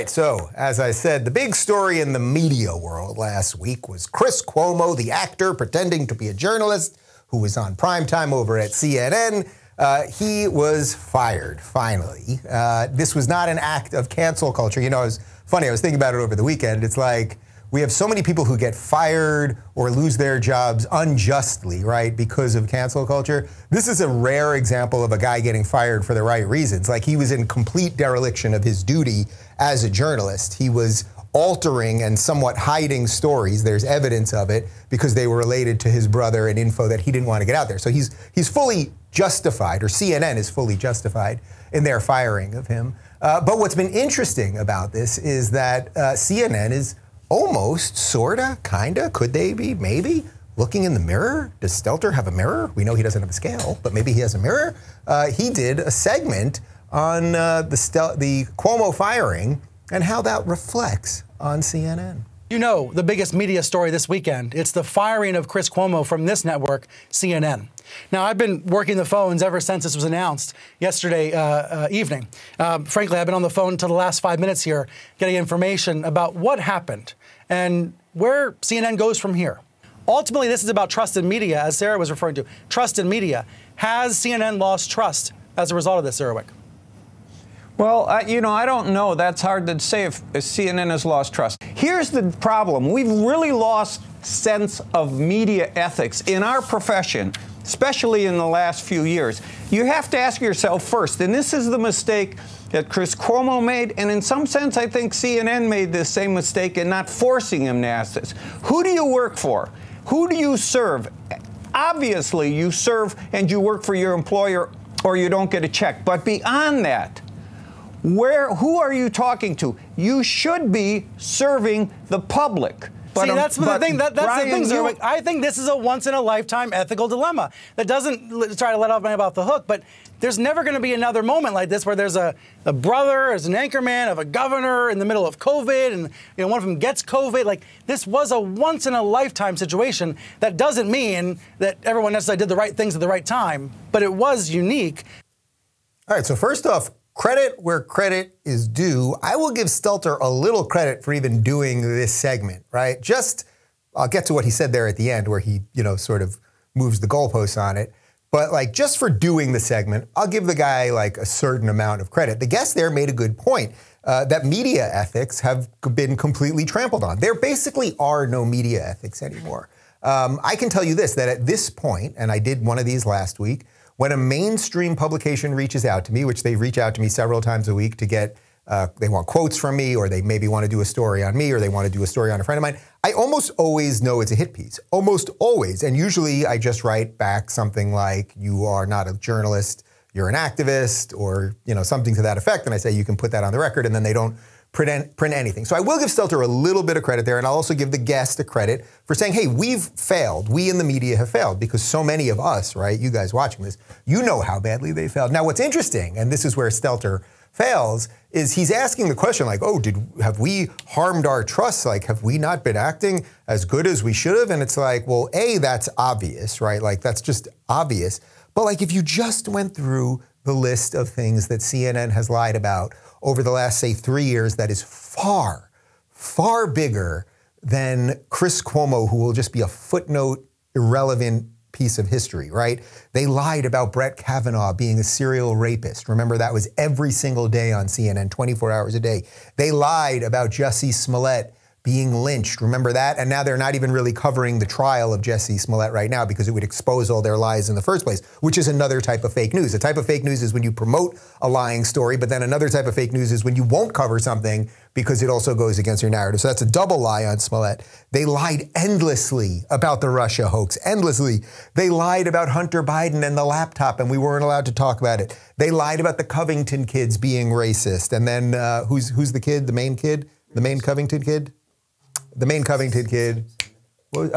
right, so as I said, the big story in the media world last week was Chris Cuomo, the actor pretending to be a journalist who was on primetime over at CNN. He was fired, finally. This was not an act of cancel culture. You know, it was funny, I was thinking about it over the weekend. It's like we have so many people who get fired or lose their jobs unjustly, right, because of cancel culture. This is a rare example of a guy getting fired for the right reasons. Like, he was in complete dereliction of his duty as a journalist. He was altering and somewhat hiding stories. There's evidence of it because they were related to his brother and info that he didn't want to get out there. So he's fully justified, or CNN is fully justified in their firing of him. But what's been interesting about this is that CNN is almost, sorta, kinda, could they be, maybe, looking in the mirror. Does Stelter have a mirror? We know he doesn't have a scale, but maybe he has a mirror. He did a segment on the Cuomo firing and how that reflects on CNN. You know, the biggest media story this weekend, it's the firing of Chris Cuomo from this network, CNN. Now, I've been working the phones ever since this was announced yesterday evening. Frankly, I've been on the phone until the last 5 minutes here, getting information about what happened and where CNN goes from here. Ultimately, this is about trust in media, as Sarah was referring to. Trust in media. Has CNN lost trust as a result of this, Erwick? Well, you know, I don't know. That's hard to say if CNN has lost trust. Here's the problem. We've really lost sense of media ethics in our profession, especially in the last few years. You have to ask yourself first, and this is the mistake that Chris Cuomo made, and in some sense I think CNN made this same mistake in not forcing him to ask this. Who do you work for? Who do you serve? Obviously, you serve and you work for your employer or you don't get a check. But beyond that, who are you talking to? You should be serving the public. See, that's the thing. That's Brian, the thing, Zerwick. I think this is a once-in-a-lifetime ethical dilemma that doesn't try to let off about the hook, but there's never going to be another moment like this where there's a brother as an anchorman of a governor in the middle of COVID, and one of them gets COVID. Like, this was a once-in-a-lifetime situation. That doesn't mean that everyone necessarily did the right things at the right time, but it was unique. All right, so first off, credit where credit is due. I will give Stelter a little credit for even doing this segment, right? I'll get to what he said there at the end where he, sort of moves the goalposts on it. But like, just for doing the segment, I'll give the guy like a certain amount of credit. The guest there made a good point that media ethics have been completely trampled on. There basically are no media ethics anymore. I can tell you this, that at this point, and I did one of these last week, when a mainstream publication reaches out to me, which they reach out to me several times a week to get, they want quotes from me, or they maybe want to do a story on me, or they want to do a story on a friend of mine, I almost always know it's a hit piece. Almost always. And usually I just write back something like, you are not a journalist, you're an activist, or something to that effect. And I say, you can put that on the record, and then they don't print anything. So I will give Stelter a little bit of credit there, and I'll also give the guest a credit for saying, hey, we've failed. We in the media have failed, because so many of us, right, you guys watching this, you know how badly they failed. Now, what's interesting, and this is where Stelter fails, is he's asking the question like, oh, have we harmed our trust? Like, have we not been acting as good as we should have? And it's like, well, A, that's obvious, right? Like, that's just obvious. But like, if you just went through the list of things that CNN has lied about over the last, say, 3 years, that is far, far bigger than Chris Cuomo, who will just be a footnote, irrelevant piece of history, right? They lied about Brett Kavanaugh being a serial rapist. Remember, that was every single day on CNN, 24 hours a day. They lied about Jussie Smollett being lynched. Remember that? And now they're not even really covering the trial of Jussie Smollett right now because it would expose all their lies in the first place, which is another type of fake news. A type of fake news is when you promote a lying story, but then another type of fake news is when you won't cover something because it also goes against your narrative. So that's a double lie on Smollett. They lied endlessly about the Russia hoax, endlessly. They lied about Hunter Biden and the laptop, and we weren't allowed to talk about it. They lied about the Covington kids being racist. And then who's the kid, the main kid? The main Covington kid? The main Covington kid, Nick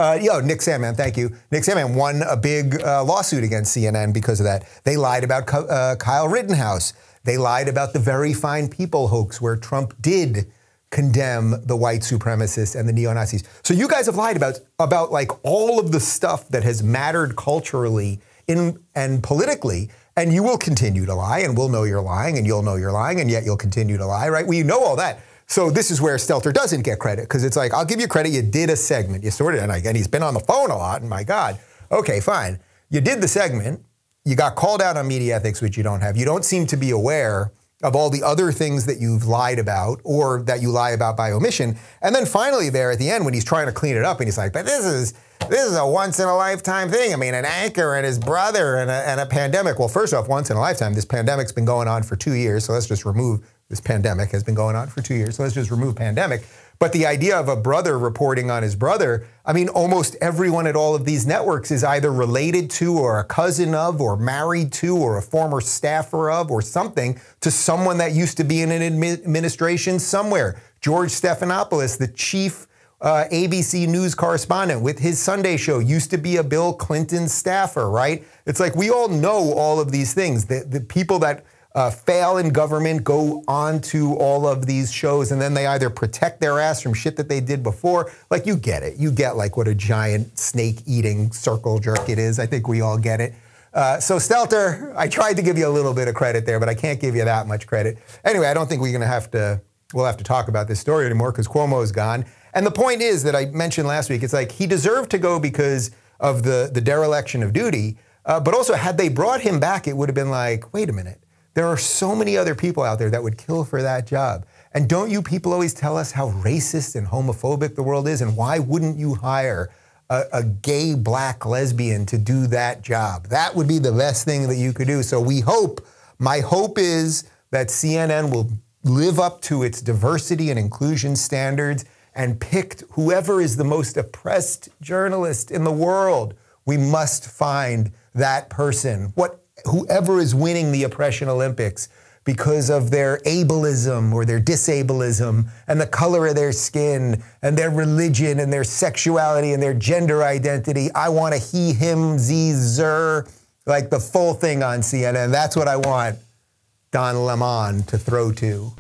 Sandmann, thank you. Nick Sandmann won a big lawsuit against CNN because of that. They lied about Kyle Rittenhouse. They lied about the Very Fine People hoax, where Trump did condemn the white supremacists and the neo-Nazis. So you guys have lied about like all of the stuff that has mattered culturally and politically, and you will continue to lie, and we'll know you're lying, and you'll know you're lying, and yet you'll continue to lie, right? We know all that. So this is where Stelter doesn't get credit, because it's like, I'll give you credit, you did a segment, you sorted it, and again, he's been on the phone a lot, and my God. Okay, fine. You did the segment, you got called out on media ethics, which you don't have. You don't seem to be aware of all the other things that you've lied about or that you lie about by omission. And then finally there at the end when he's trying to clean it up and he's like, but this is a once in a lifetime thing. I mean, an anchor and his brother and a pandemic. Well, first off, once in a lifetime, this pandemic's been going on for 2 years. So let's just remove, this pandemic has been going on for 2 years. So let's just remove pandemic. But the idea of a brother reporting on his brother, I mean, almost everyone at all of these networks is either related to or a cousin of or married to or a former staffer of or something to someone that used to be in an administration somewhere. George Stephanopoulos, the chief ABC News correspondent with his Sunday show, used to be a Bill Clinton staffer, right? It's like we all know all of these things. The people that fail in government go on to all of these shows and then they either protect their ass from shit that they did before. Like, you get it. You get like what a giant snake-eating circle jerk it is. I think we all get it. So Stelter, I tried to give you a little bit of credit there, but I can't give you that much credit. Anyway, I don't think we'll have to talk about this story anymore because Cuomo is gone. And the point is that I mentioned last week, it's like he deserved to go because of the dereliction of duty, but also had they brought him back, it would have been like, wait a minute. There are so many other people out there that would kill for that job. And don't you people always tell us how racist and homophobic the world is? And why wouldn't you hire a gay black lesbian to do that job? That would be the best thing that you could do. So we hope, my hope is that CNN will live up to its diversity and inclusion standards and pick whoever is the most oppressed journalist in the world. We must find that person. Whoever is winning the oppression Olympics because of their ableism or their disableism and the color of their skin and their religion and their sexuality and their gender identity. I want a he, him, ze, zer, like the full thing on CNN. That's what I want Don Lemon to throw to.